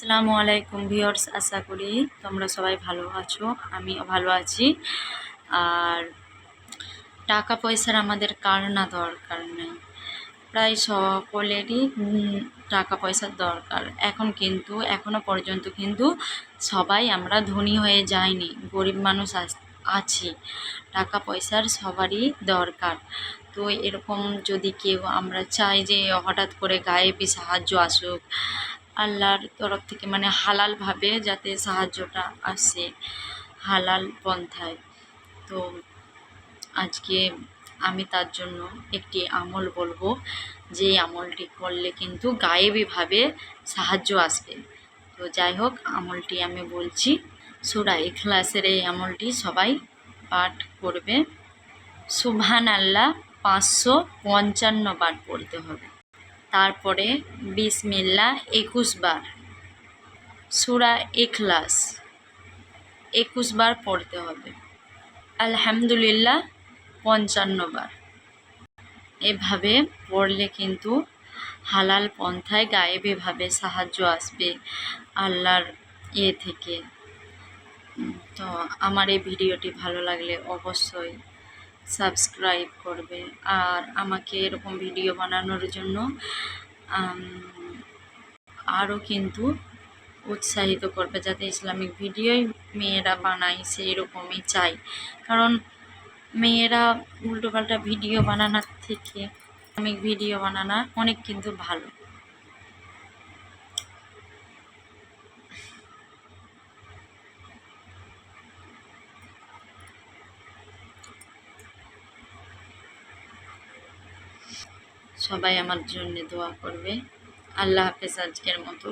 আসসালামু আলাইকুম ভিউয়ার্স, আশা করি তোমরা সবাই ভালো আছো, আমিও ভালো আছি। আর টাকা পয়সার আমাদের কার না দরকার নেই, প্রায় সকলেরই টাকা পয়সার দরকার। এখনো পর্যন্ত কিন্তু সবাই আমরা ধনী হয়ে যাইনি, গরিব মানুষ আছি। টাকা পয়সার সবারই দরকার। তো এরকম যদি কেউ আমরা চাই যে হঠাৎ করে গায়েবী সাহায্য আসুক আল্লাহর তরফ থেকে, মানে হালালভাবে যাতে সাহায্যটা আসে, হালাল পন্থায়। তো আজকে আমি তার জন্য একটি আমল বলবো, যে আমলটি করলে কিন্তু গায়েবীভাবে সাহায্য আসবে। তো যাই হোক, আমলটি আমি বলছি। সূরা ইখলাসের এই আমলটি সবাই পাঠ করবে। সুবহানাল্লাহ 555 বার পড়তে হবে। তারপরে বিসমিল্লাহ 21 বার, সূরা ইখলাস 21 বার পড়তে হবে, আলহামদুলিল্লাহ 55 বার। এভাবে পড়লে কিন্তু হালাল পন্থায় গায়েবীভাবে সাহায্য আসবে আল্লাহর থেকে। তো আমার এই ভিডিওটি ভালো লাগলে অবশ্যই সাবস্ক্রাইব করবে, আর আমাকে এরকম ভিডিও বানানোর জন্য আরও কিন্তু উৎসাহিত করবে, যাতে ইসলামিক ভিডিওই মেয়েরা বানায় সেই রকমই চাই। কারণ মেয়েরা উল্টোপাল্টা ভিডিও বানানোর থেকে ইসলামিক ভিডিও বানানো অনেক কিন্তু ভালো। সবাই আমার জন্য দোয়া করবে। আল্লাহ হাফেজ আজকের মতো।